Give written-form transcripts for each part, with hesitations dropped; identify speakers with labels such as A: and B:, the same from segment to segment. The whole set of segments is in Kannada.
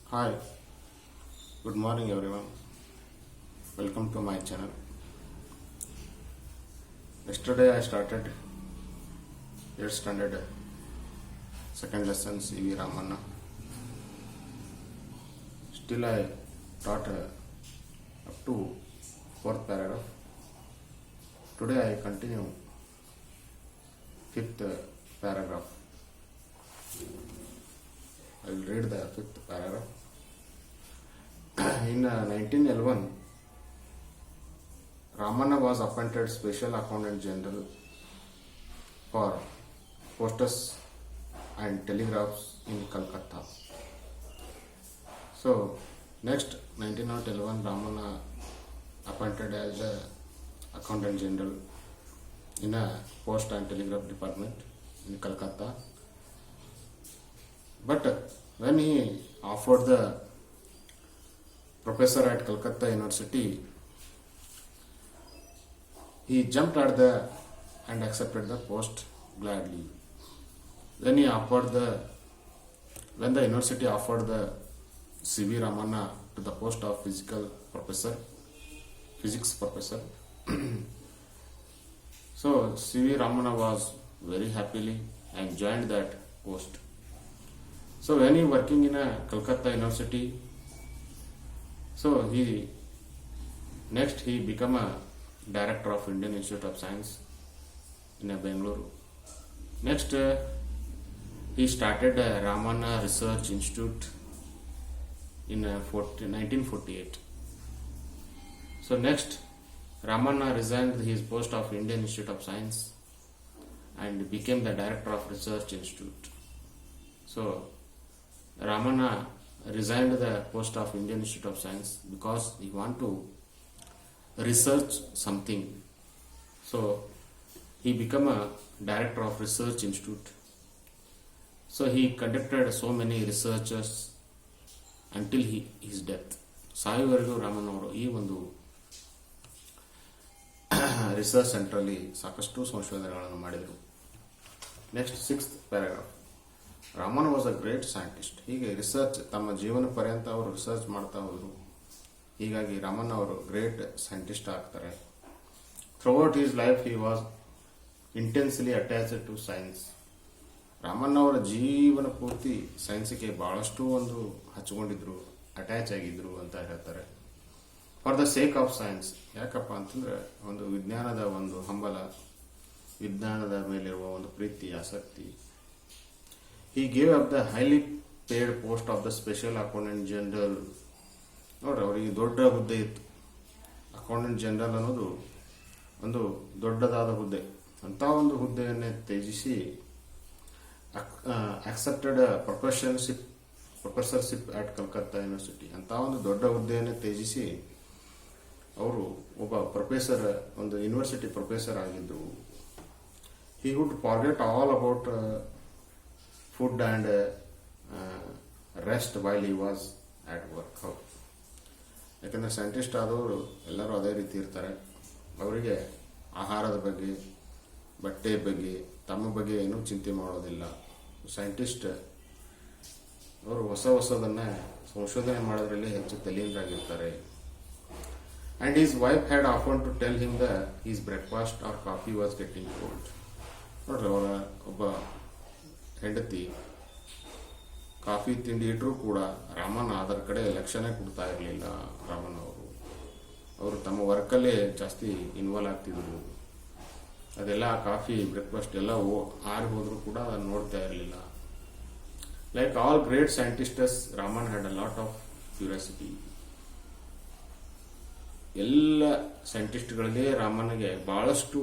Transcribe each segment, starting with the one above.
A: Hi, good morning everyone. Welcome to my channel. Yesterday I started 8th standard second lesson C.V. Ramanna. Still I taught up to 4th paragraph. Today I continue 5th paragraph. I will read the 5th paragraph. In 1911, Ramanna was appointed Special Accountant General for Postas and Telegraphs in Calcutta. So, next 1911, Ramanna appointed as the Accountant General in a Post and Telegraph Department in Calcutta. But when he offered the professor at Calcutta University, he jumped at the and accepted the post gladly. When the university offered the C.V. Ramanna to the post of physics professor, so C.V. Ramanna was very happily and joined that post. So when he working in a Calcutta University, so he became a director of Indian Institute of Science in Bangalore. Next, he started Ramanna Research Institute in 1948. So next, Ramanna resigned his post of Indian Institute of Science and became the director of Research Institute. So Ramanna resigned the post of Indian Institute of Science because he want to research something. So he became a director of Research Institute. So he conducted so many researches until his death. ಸಾಯುವವರೆಗೂ Raman ಅವರು ಈ ಒಂದು ರಿಸರ್ಚ್ ಸೆಂಟ್ರಲ್ಲಿ ಸಾಕಷ್ಟು ಸಂಶೋಧನೆಗಳನ್ನು ಮಾಡಿದರು. Next 6th paragraph. Raman was a great scientist. ಹೀಗೆ ರಿಸರ್ಚ್ ತಮ್ಮ ಜೀವನ ಪರ್ಯಂತ ಅವರು ರಿಸರ್ಚ್ ಮಾಡ್ತಾ ಹೋದರು. ಹೀಗಾಗಿ ರಾಮನ್ ಅವರು ಗ್ರೇಟ್ ಸೈಂಟಿಸ್ಟ್ ಆಗ್ತಾರೆ. Throughout his life he was intensely attached to science. Raman ಅವರ ಜೀವನ ಪೂರ್ತಿ ಸೈನ್ಸ್ಗೆ ಬಹಳಷ್ಟು ಒಂದು ಹಚ್ಕೊಂಡಿದ್ರು, ಅಟ್ಯಾಚ್ ಆಗಿದ್ರು ಅಂತ ಹೇಳ್ತಾರೆ. For the sake of science. ಯಾಕಪ್ಪ ಅಂತಂದ್ರೆ ಒಂದು ವಿಜ್ಞಾನದ ಒಂದು ಹಂಬಲ, ವಿಜ್ಞಾನದ ಮೇಲಿರುವ ಒಂದು ಪ್ರೀತಿ, ಆಸಕ್ತಿ. He gave up the highly paid post of the Special Accountant General. ನೋಡ್ರಿ, ಅವರಿಗೆ ದೊಡ್ಡ ಹುದ್ದೆ ಇತ್ತು. ಅಕೌಂಟೆಂಟ್ ಜನರಲ್ ಅನ್ನೋದು ಒಂದು ದೊಡ್ಡದಾದ ಹುದ್ದೆ. ಅಂತ ಒಂದು ಹುದ್ದೆಯನ್ನೇ ತ್ಯಜಿಸಿ accepted professorship at Calcutta university. ಅಂತ ಒಂದು ದೊಡ್ಡ ಹುದ್ದೆಯನ್ನೇ ತ್ಯಜಿಸಿ ಅವರು ಒಬ್ಬ ಪ್ರೊಫೆಸರ್, ಒಂದು ಯೂನಿವರ್ಸಿಟಿ ಪ್ರೊಫೆಸರ್ ಆಗಿದ್ದರು. He would forget all about food and rest while he was at work. ಯಾಕಂದರೆ ಸೈಂಟಿಸ್ಟ್ ಆದವರು ಎಲ್ಲರೂ ಅದೇ ರೀತಿ ಇರ್ತಾರೆ. ಅವರಿಗೆ ಆಹಾರದ ಬಗ್ಗೆ, ಬಟ್ಟೆ ಬಗ್ಗೆ, ತಮ್ಮ ಬಗ್ಗೆ ಏನೂ ಚಿಂತೆ ಮಾಡೋದಿಲ್ಲ. ಸೈಂಟಿಸ್ಟ್ ಅವರು ಹೊಸದನ್ನು ಸಂಶೋಧನೆ ಮಾಡೋದ್ರಲ್ಲಿ ಹೆಚ್ಚು ತಲ್ಲೀನರಾಗಿರ್ತಾರೆ. And his wife had often to tell him the his breakfast or coffee was getting cold. ನೋಡ್ರಿ, ಅವರ ಒಬ್ಬ ಹೆಂಡತಿ ಕಾಫಿ ತಿಂಡಿ ಇಟ್ಟರೂ ಕೂಡ ರಾಮನ್ ಅದರ ಕಡೆ ಲಕ್ಷ್ಯನೇ ಕೊಡ್ತಾ ಇರಲಿಲ್ಲ. ರಾಮನ್ ಅವರು ತಮ್ಮ ವರ್ಕಲ್ಲೇ ಜಾಸ್ತಿ ಇನ್ವಾಲ್ವ್ ಆಗ್ತಿದ್ರು. ಅದೆಲ್ಲ ಕಾಫಿ, ಬ್ರೇಕ್ಫಾಸ್ಟ್ ಎಲ್ಲ ಆರಿ ಹೋದರೂ ಕೂಡ ಅದನ್ನು ನೋಡ್ತಾ ಇರಲಿಲ್ಲ. Like all great scientists, Raman had a lot of curiosity. ಎಲ್ಲ ಸೈಂಟಿಸ್ಟ್ಗಳಿಗೆ ರಾಮನ್ಗೆ ಬಹಳಷ್ಟು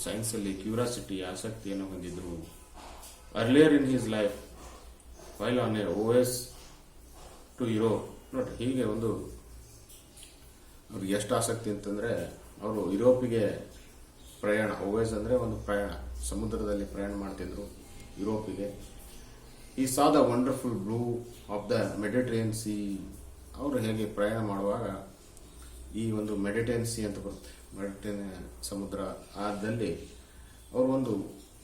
A: ಸೈನ್ಸಲ್ಲಿ ಕ್ಯೂರಿಯಾಸಿಟಿ, ಆಸಕ್ತಿಯನ್ನು ಹೊಂದಿದ್ರು. Earlier in his life, while on a OS to Europe, ನೋಡಿ, ಹೀಗೆ ಒಂದು ಅವ್ರಿಗೆ ಎಷ್ಟು ಆಸಕ್ತಿ ಅಂತಂದರೆ ಅವರು ಯುರೋಪಿಗೆ ಪ್ರಯಾಣ, OS ಅಂದರೆ ಒಂದು ಪ್ರಯಾಣ, ಸಮುದ್ರದಲ್ಲಿ ಪ್ರಯಾಣ ಮಾಡ್ತಿದ್ರು ಯುರೋಪಿಗೆ. ಈ saw the wonderful blue of the Mediterranean C. ಅವರು ಹೇಗೆ ಪ್ರಯಾಣ ಮಾಡುವಾಗ ಈ ಒಂದು ಮೆಡಿಟರೇನಿಯನ್ ಸಿ ಅಂತ ಬರುತ್ತೆ, ಮೆಡಿಟರೇನಿಯನ್ ಸಮುದ್ರ, ಆದಲ್ಲಿ ಅವರು ಒಂದು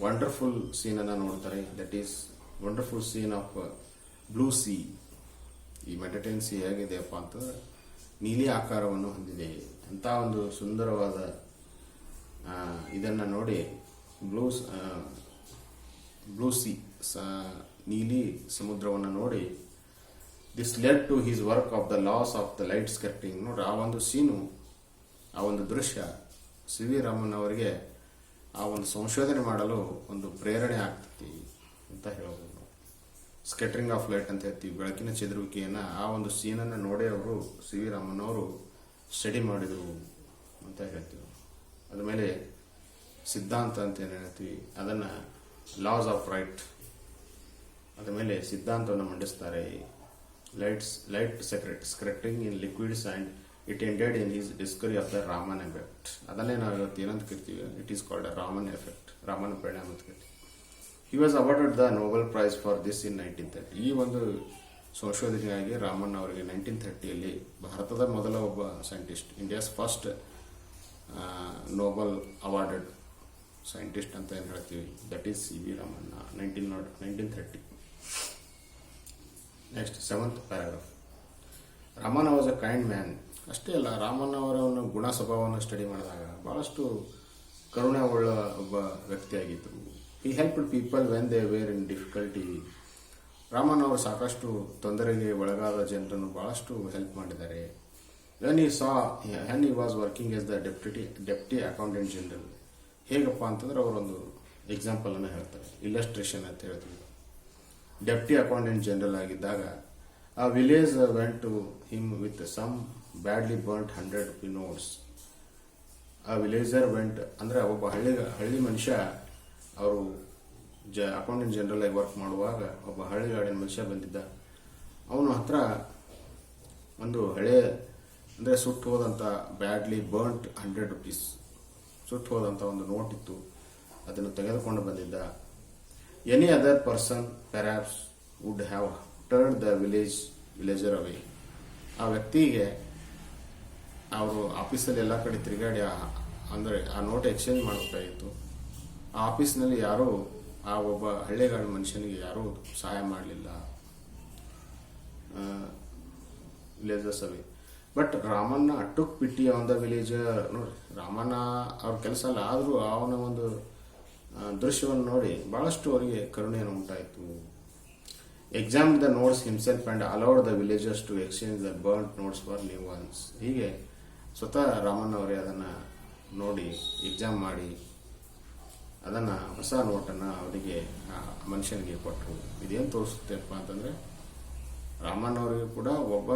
A: ವಂಡರ್ಫುಲ್ ಸೀನನ್ನು ನೋಡ್ತಾರೆ. That is wonderful scene of blue sea. ಈ ಮೆಟಟೆನ್ಸಿ ಹೇಗಿದೆಯಪ್ಪ ಅಂತಂದ್ರೆ ನೀಲಿ ಆಕಾರವನ್ನು ಹೊಂದಿದೆ ಅಂತ ಒಂದು ಸುಂದರವಾದ ಇದನ್ನು ನೋಡಿ ಬ್ಲೂ ಸಿ ನೀಲಿ ಸಮುದ್ರವನ್ನು ನೋಡಿ this led to his work of the laws of the light scattering. ನೋಡ್ರಿ ಆ ಒಂದು ಸೀನು, ಆ ಒಂದು ದೃಶ್ಯ ಸಿ ವಿ ರಾಮನ್ ಅವರಿಗೆ ಆ ಒಂದು ಸಂಶೋಧನೆ ಮಾಡಲು ಒಂದು ಪ್ರೇರಣೆ ಆಗ್ತೈತಿ ಅಂತ ಹೇಳ್ಬೋದು. ಸ್ಕೆಟರಿಂಗ್ ಆಫ್ ಲೈಟ್ ಅಂತ ಹೇಳ್ತೀವಿ, ಬೆಳಕಿನ ಚೆದರುವಿಕೆಯನ್ನು ಆ ಒಂದು ಸೀನನ್ನು ನೋಡಿ ಅವರು ಸಿ ವಿ ರಾಮನ್ ಅವರು ಸ್ಟಡಿ ಮಾಡಿದರು ಅಂತ ಹೇಳ್ತೀವಿ. ಅದಾದಮೇಲೆ ಸಿದ್ಧಾಂತ ಅಂತ ಏನು ಹೇಳ್ತೀವಿ ಅದನ್ನು ಲಾಸ್ ಆಫ್ ರೈಟ್, ಅದಾದಮೇಲೆ ಸಿದ್ಧಾಂತವನ್ನು ಮಂಡಿಸ್ತಾರೆ. Light scattering in liquids and it ended in his discovery of the Raman effect. ಅದನ್ನೇ ನಾವು ಇವತ್ತು ಏನಂತ ಕರಿತೀವಿ, it is called Raman effect, Raman ಪರಿಣಾಮ ಅಂತ ಕರಿತೀವಿ. He was awarded the Nobel prize for this in 1930. ಈ ಒಂದು ಸಂಶೋಧನೆಯಾಗಿ ರಾಮನ್ ಅವರಿಗೆ 1930ಯಲ್ಲಿ ಭಾರತದ ಮೊದಲ ಒಬ್ಬ scientist, India's first Nobel awarded scientist ಅಂತ ಏನು ಹೇಳ್ತೀವಿ, that is C V Raman 1930. Next 7th paragraph. Raman was a kind man. ಅಷ್ಟೇ ಅಲ್ಲ, ರಾಮನ್ ಅವರ ಒಂದು ಗುಣ ಸ್ವಭಾವವನ್ನು ಸ್ಟಡಿ ಮಾಡಿದಾಗ ಬಹಳಷ್ಟು ಕರುಣೆ ಉಳ್ಳ ಒಬ್ಬ ವ್ಯಕ್ತಿಯಾಗಿದ್ದರು. He helped people when they were in difficulty. Raman ಅವರು ಸಾಕಷ್ಟು ತೊಂದರೆಗೆ ಒಳಗಾದ ಜನರನ್ನು ಬಹಳಷ್ಟು ಹೆಲ್ಪ್ ಮಾಡಿದ್ದಾರೆ. When he was working as the deputy accountant general. ಹೇಗಪ್ಪ ಅಂತಂದ್ರೆ ಅವರೊಂದು ಎಕ್ಸಾಂಪಲನ್ನು ಹೇಳ್ತಾರೆ, ಇಲ್ಲಸ್ಟ್ರೇಷನ್ ಅಂತ ಹೇಳ್ತೀವಿ. ಡೆಪ್ಟಿ ಅಕೌಂಟೆಂಟ್ ಜನರಲ್ ಆಗಿದ್ದಾಗ a village went to him with some badly burnt 100 rupee notes. A villager went ಅಂದರೆ ಒಬ್ಬ ಹಳ್ಳಿ ಮನುಷ್ಯ, ಅವರು ಅಕೌಂಟೆಂಟ್ ಜನರಲ್ ಆಗಿ ವರ್ಕ್ ಮಾಡುವಾಗ ಒಬ್ಬ ಹಳ್ಳಿಗಾಡಿನ ಮನುಷ್ಯ ಬಂದಿದ್ದ. ಅವನ ಹತ್ರ ಒಂದು ಹಳೆ ಅಂದರೆ ಸುಟ್ಟು ಹೋದಂಥ ಬ್ಯಾಡ್ಲಿ ಬರ್ಂಟ್ 100 rupees ಸುಟ್ಟು ಹೋದಂಥ ಒಂದು ನೋಟ್ ಇತ್ತು, ಅದನ್ನು ತೆಗೆದುಕೊಂಡು ಬಂದಿದ್ದ. Any other person perhaps would have turned the villager away. ಆ ವ್ಯಕ್ತಿಗೆ ಅವರು ಆಫೀಸಲ್ಲಿ ಎಲ್ಲ ಕಡೆ ತಿರುಗಾಡಿ ಅಂದರೆ ಆ ನೋಟ್ ಎಕ್ಸ್ಚೇಂಜ್ ಮಾಡಬೇಕಾಗಿತ್ತು. ಆ ಆಫೀಸ್ನಲ್ಲಿ ಯಾರೂ ಆ ಒಬ್ಬ ಹಳ್ಳಿಗಾಡು ಮನುಷ್ಯನಿಗೆ ಯಾರೂ ಸಹಾಯ ಮಾಡಲಿಲ್ಲ, villagers away. But Ramanna took pity on the villager. ನೋಡಿ, ರಾಮಣ್ಣ ಅವ್ರ ಕೆಲಸ ಅಲ್ಲ, ಆದರೂ ಅವನ ಒಂದು ದೃಶ್ಯವನ್ನು ನೋಡಿ ಬಹಳಷ್ಟು ಅವರಿಗೆ ಕರುಣೆಯನ್ನು ಉಂಟಾಯಿತು. Exam the notes himself and allowed the villagers to exchange the burnt notes for new ones. ಹೀಗೆ ಸ್ವತಃ ರಾಮಣ್ಣ ಅವರೇ ಅದನ್ನು ನೋಡಿ ಎಕ್ಸಾಮ್ ಮಾಡಿ ಅದನ್ನು ಹೊಸ ನೋಟನ್ನು ಅವರಿಗೆ ಮನುಷ್ಯನಿಗೆ ಕೊಟ್ಟರು. ಇದೇನು ತೋರಿಸುತ್ತೆಪ್ಪ ಅಂತಂದರೆ ರಾಮಣ್ಣ ಅವರಿಗೂ ಕೂಡ ಒಬ್ಬ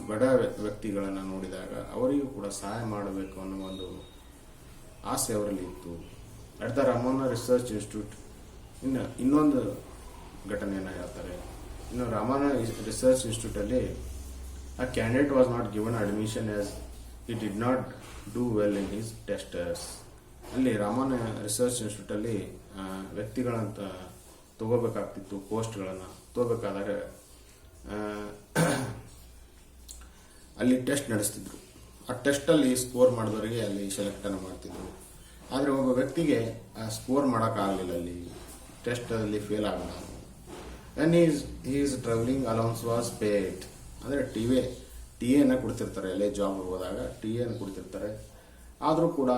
A: ಬಡ ವ್ಯಕ್ತಿಗಳನ್ನು ನೋಡಿದಾಗ ಅವರಿಗೂ ಕೂಡ ಸಹಾಯ ಮಾಡಬೇಕು ಅನ್ನೋ ಒಂದು ಆಸೆ ಅವರಲ್ಲಿ ಇತ್ತು. At the Raman research institute ಇನ್ನೊಂದು ಘಟನೆಯನ್ನು ಹೇಳ್ತಾರೆ. ಇನ್ನು ರಾಮಣ್ಣ ರಿಸರ್ಚ್ ಇನ್ಸ್ಟಿಟ್ಯೂಟಲ್ಲಿ ಆ candidate was not given admission as he did not do well in his tests. ಅಲ್ಲಿ ರಾಮಣ್ಣ ರಿಸರ್ಚ್ ಇನ್ಸ್ಟಿಟ್ಯೂಟಲ್ಲಿ ವ್ಯಕ್ತಿಗಳಂತ ತಗೋಬೇಕಾಗ್ತಿತ್ತು, ಪೋಸ್ಟ್ಗಳನ್ನು ತಗೋಬೇಕಾದಾಗ ಅಲ್ಲಿ ಟೆಸ್ಟ್ ನಡೆಸ್ತಿದ್ರು. ಆ ಟೆಸ್ಟಲ್ಲಿ ಸ್ಕೋರ್ ಮಾಡಿದವರಿಗೆ ಅಲ್ಲಿ ಸೆಲೆಕ್ಟನ್ನು ಮಾಡ್ತಿದ್ರು. ಆದರೆ ಒಬ್ಬ ವ್ಯಕ್ತಿಗೆ ಸ್ಕೋರ್ ಮಾಡೋಕ್ಕಾಗಲಿಲ್ಲ, ಅಲ್ಲಿ ಟೆಸ್ಟಲ್ಲಿ ಫೇಲ್ ಆಗ. When is travelling allowance was paid. ಅಂದರೆ ಟಿ ಎನ ಕೊಡ್ತಿರ್ತಾರೆ, ಎಲ್ಲೇ ಜಾಬ್ ಹೋದಾಗ ಟಿ ಎನ ಕೊಡ್ತಿರ್ತಾರೆ. ಆದರೂ ಕೂಡ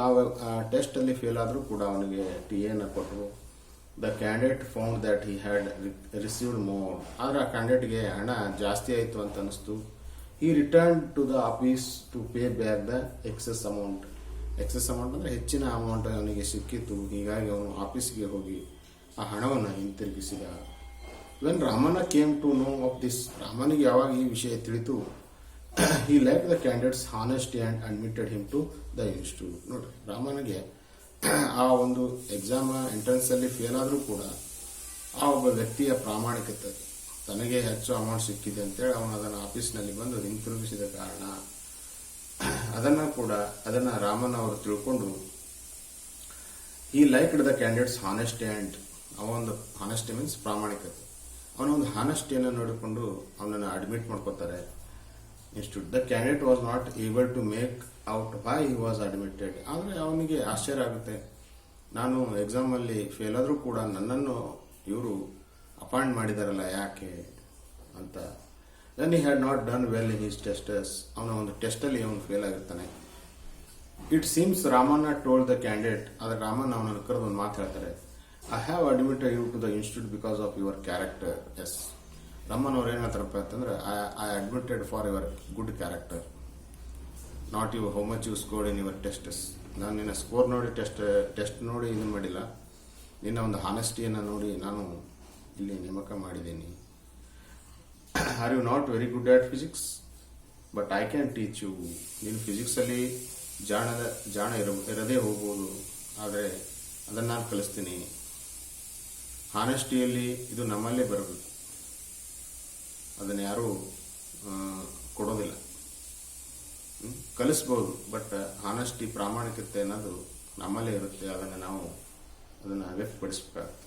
A: ಆ ಟೆಸ್ಟಲ್ಲಿ ಫೇಲ್ ಆದರೂ ಕೂಡ ಅವನಿಗೆ ಟಿ ಎನ ಕೊಟ್ಟರು. The candidate found that he had received more. ಆದರೆ ಆ ಕ್ಯಾಂಡಿಡೇಟ್ಗೆ ಹಣ ಜಾಸ್ತಿ ಆಯಿತು ಅಂತ ಅನಿಸ್ತು. He return to the office to pay back the excess amount. Excess amount ಅಂದರೆ ಹೆಚ್ಚಿನ ಅಮೌಂಟ್ ಅವನಿಗೆ ಸಿಕ್ಕಿತ್ತು. ಹೀಗಾಗಿ ಅವನು ಆಫೀಸ್ಗೆ ಹೋಗಿ ಆ ಹಣವನ್ನು ಹಿಂತಿರುಗಿಸಿದ. When Raman came to know of this. ರಾಮನಿಗೆ ಯಾವಾಗ ಈ ವಿಷಯ ತಿಳಿತು, he like the candidate's honesty and admitted him to the institute. ನೋಡ್ರಿ, ರಾಮನಿಗೆ ಆ ಒಂದು ಎಕ್ಸಾಮ್ ಎಂಟ್ರೆನ್ಸಲ್ಲಿ ಫೇಲ್ ಆದರೂ ಕೂಡ ಆ ಒಬ್ಬ ವ್ಯಕ್ತಿಯ ಪ್ರಾಮಾಣಿಕತೆ, ತನಗೆ ಹೆಚ್ಚು ಅಮೌಂಟ್ ಸಿಕ್ಕಿದೆ ಅಂತೇಳಿ ಅವನು ಅದನ್ನು ಆಫೀಸ್ನಲ್ಲಿ ಬಂದು ಹಿಂತಿರುಗಿಸಿದ ಕಾರಣ ಅದನ್ನು ರಾಮಣ್ಣ ಅವರು ತಿಳ್ಕೊಂಡು ಈ liked the candidate's honesty and ಅವನೊಂದು ಹಾನೆಸ್ಟಿ ಮೀನ್ಸ್ ಪ್ರಾಮಾಣಿಕತೆ, ಅವನ ಒಂದು ಹಾನೆಸ್ಟಿಯನ್ನು ನೋಡಿಕೊಂಡು ಅವನನ್ನು ಅಡ್ಮಿಟ್ ಮಾಡ್ಕೋತಾರೆ institute. The candidate was not able to make out why he was admitted. ಆದರೆ ಅವನಿಗೆ ಆಶ್ಚರ್ಯ ಆಗುತ್ತೆ, ನಾನು ಎಕ್ಸಾಮಲ್ಲಿ ಫೇಲ್ ಆದರೂ ಕೂಡ ನನ್ನನ್ನು ಇವರು ಅಪಾಯಿಂಟ್ ಮಾಡಿದಾರಲ್ಲ ಯಾಕೆ ಅಂತ. When he had not done well in his tests, ಅವನ ಒಂದು ಟೆಸ್ಟಲ್ಲಿ ಅವನು ಫೇಲ್ ಆಗಿರ್ತಾನೆ. It seems Raman told the candidate, ಆದರೆ ರಾಮಣ್ಣ ಅವನನ್ನು ಕರೆದು ಒಂದು ಮಾತು ಹೇಳ್ತಾರೆ, I have admitted you to the institute because of your character. Yes, Raman ಅವ್ರು ಏನು ಹೇಳ್ತಾರಪ್ಪ ಅಂತಂದ್ರೆ, I admitted for your good character, not you how much you scored in your tests. ನಾನು ನಿನ್ನ ಸ್ಕೋರ್ ನೋಡಿ ಟೆಸ್ಟ್ ನೋಡಿ ಇದನ್ನು ಮಾಡಿಲ್ಲ, ನಿನ್ನ ಒಂದು ಹಾನೆಸ್ಟಿಯನ್ನು ನೋಡಿ ನಾನು ಇಲ್ಲಿ ನೇಮಕ ಮಾಡಿದ್ದೀನಿ. Are you not very good at physics, but I can teach you. ನೀನು ಫಿಸಿಕ್ಸಲ್ಲಿ ಜಾಣ ಇರದೇ ಹೋಗ್ಬೋದು, ಆದರೆ ಅದನ್ನು ನಾನು ಕಲಿಸ್ತೀನಿ. ಹಾನೆಸ್ಟಿಯಲ್ಲಿ ಇದು ನಮ್ಮಲ್ಲೇ ಬರಬೇಕು, ಅದನ್ನು ಯಾರೂ ಕೊಡೋದಿಲ್ಲ. ಕಲಿಸ್ಬೋದು, ಬಟ್ ಹಾನೆಸ್ಟಿ ಪ್ರಾಮಾಣಿಕತೆ ಅನ್ನೋದು ನಮ್ಮಲ್ಲೇ ಇರುತ್ತೆ, ಅದನ್ನು ವ್ಯಕ್ತಪಡಿಸಬೇಕಾಗುತ್ತೆ.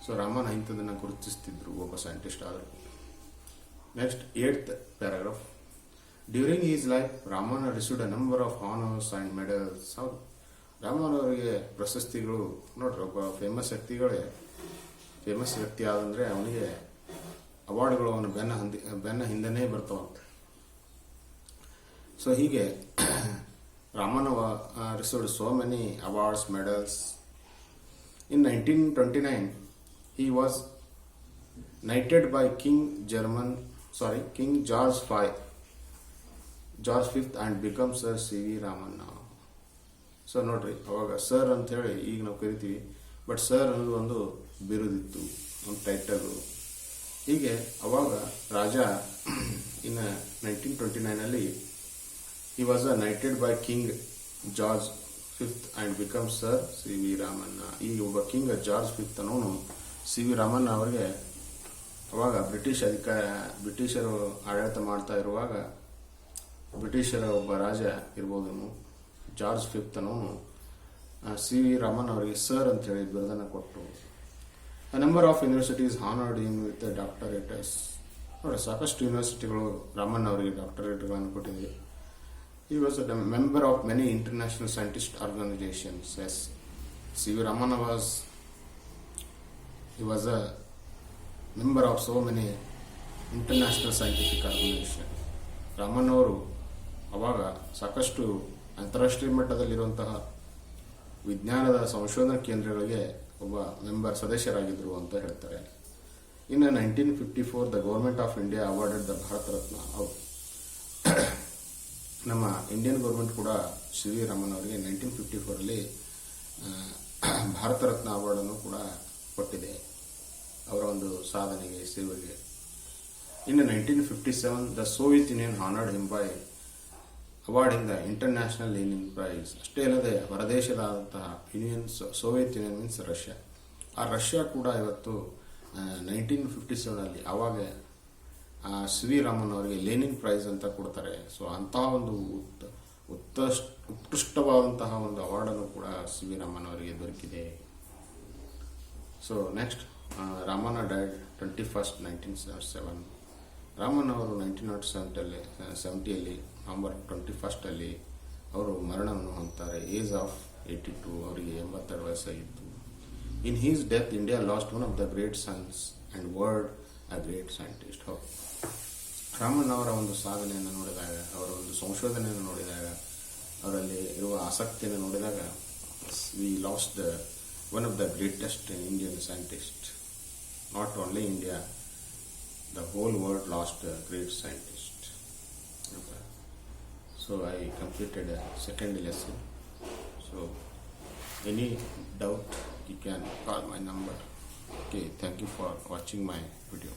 A: ಸೊ ರಾಮನ್ ಇಂಥದನ್ನು ಗುರುತಿಸ್ತಿದ್ರು ಒಬ್ಬ ಸೈಂಟಿಸ್ಟ್ ಆದರೂ. Next 8th paragraph. During is life Raman received a number of honours and medals. ಹೌದು, ರಾಮನ್ ಅವರಿಗೆ ಪ್ರಶಸ್ತಿಗಳು ನೋಡ್ರಿ, ಒಬ್ಬ ಫೇಮಸ್ ವ್ಯಕ್ತಿ ಆದಂದರೆ ಅವನಿಗೆ ಅವಾರ್ಡ್ಗಳು ಅವನ ಬೆನ್ನ ಹಿಂದೆನೇ ಬರ್ತಾವಂತೆ. ಸೊ ಹೀಗೆ Raman received so many awards, medals. In 1929, he was knighted by King George V and become Sir C.V. Ramanna. So ನೋಡ್ರಿ, ಅವಾಗ ಸರ್ ಅಂತ ಹೇಳಿ ಈಗ ನಾವು ಕರಿತೀವಿ, ಬಟ್ ಸರ್ ಅನ್ನೋದು ಒಂದು ಬಿರುದಿತ್ತು, ಒಂದು ಟೈಟಲು. ಹೀಗೆ ಅವಾಗ ರಾಜ ಇನ್ 1929 he was knighted by King George V and become Sir C.V. Ramanna. ಈ ಒಬ್ಬ ಕಿಂಗ್ ಜಾರ್ಜ್ ಫಿಫ್ತ್ ಅನ್ನೋನು C.V. ರಾಮಣ್ಣ ಅವರಿಗೆ ಅವಾಗ ಬ್ರಿಟಿಷರು ಆಡಳಿತ ಮಾಡ್ತಾ ಇರುವಾಗ, ಬ್ರಿಟಿಷರ ಒಬ್ಬ ರಾಜ ಇರ್ಬೋದು ಜಾರ್ಜ್ ಫಿಫ್ತ್ ಅನ್ನೋನು C.V. ರಾಮನ್ ಅವರಿಗೆ ಸರ್ ಅಂತ ಹೇಳಿ ಬಿರುದನ್ನು ಕೊಟ್ಟು, a number of universities honored him with doctorates. ನೋಡಿ, ಸಾಕಷ್ಟು ಯೂನಿವರ್ಸಿಟಿಗಳು ರಾಮನ್ ಅವರಿಗೆ ಡಾಕ್ಟರೇಟ್ಗಳನ್ನು ಕೊಟ್ಟಿದೆ. He was a member of many international scientist organizations. Yes, C.V. Ramanna was a member of so many international scientific organizations. Raman ಅವರು ಅವಾಗ ಸಾಕಷ್ಟು ಅಂತಾರಾಷ್ಟ್ರೀಯ ಮಟ್ಟದಲ್ಲಿರುವಂತಹ ವಿಜ್ಞಾನದ ಸಂಶೋಧನಾ ಕೇಂದ್ರಗಳಿಗೆ ಒಬ್ಬ ಸದಸ್ಯರಾಗಿದ್ದರು ಅಂತ ಹೇಳ್ತಾರೆ. ಇನ್ನು 1954 the government of India awarded the Bharat Ratna. ನಮ್ಮ ಇಂಡಿಯನ್ ಗೌರ್ಮೆಂಟ್ ಕೂಡ C.V. ರಾಮನ್ ಅವರಿಗೆ 1954 ಭಾರತ ರತ್ನ ಅವಾರ್ಡನ್ನು ಕೂಡ ಕೊಟ್ಟಿದೆ, ಅವರ ಒಂದು ಸಾಧನೆಗೆ, ಸೇವೆಗೆ. ಇನ್ನು 1957 the Soviet Union honoured him by awarding the international Lenin prize. ಅಷ್ಟೇ ಅಲ್ಲದೆ ಹೊರದೇಶದಾದಂತಹ ಸೋವಿಯತ್ ಯೂನಿಯನ್ ಮೀನ್ಸ್ ರಷ್ಯಾ. ಆ ರಷ್ಯಾ ಕೂಡ ಇವತ್ತು 1957 ಆವಾಗ C.V. ರಾಮನ್ ಅವರಿಗೆ ಲೆನಿನ್ ಪ್ರೈಸ್ ಅಂತ ಕೊಡ್ತಾರೆ. ಸೊ ಅಂತಹ ಒಂದು ಉತ್ಕೃಷ್ಟವಾದಂತಹ ಒಂದು ಅವಾರ್ಡನ್ನು ಕೂಡ C.V. ರಾಮನ್ ಅವರಿಗೆ ದೊರಕಿದೆ. So next, Ramanna died 21st 1907. Raman ಅವರು 1970 ನವೆಂಬರ್ 21 ಅವರು ಮರಣವನ್ನು ಹೊಂದ್ತಾರೆ. ಏಜ್ ಆಫ್ 82, ಅವರಿಗೆ 82 ವಯಸ್ಸಾಗಿತ್ತು. In his death India lost one of the great sons and world a great scientist. ಹೌದು, ರಾಮನ್ ಅವರ ಒಂದು ಸಾಧನೆಯನ್ನು ನೋಡಿದಾಗ, ಅವರ ಒಂದು ಸಂಶೋಧನೆಯನ್ನು ನೋಡಿದಾಗ, ಅವರಲ್ಲಿ ಇರುವ ಆಸಕ್ತಿಯನ್ನು ನೋಡಿದಾಗ, V last one of the greatest Indian scientist. Not only India, the whole world last a great scientist. So I completed a second lesson. So any doubt, you can call my number. Okay, thank you for watching my video.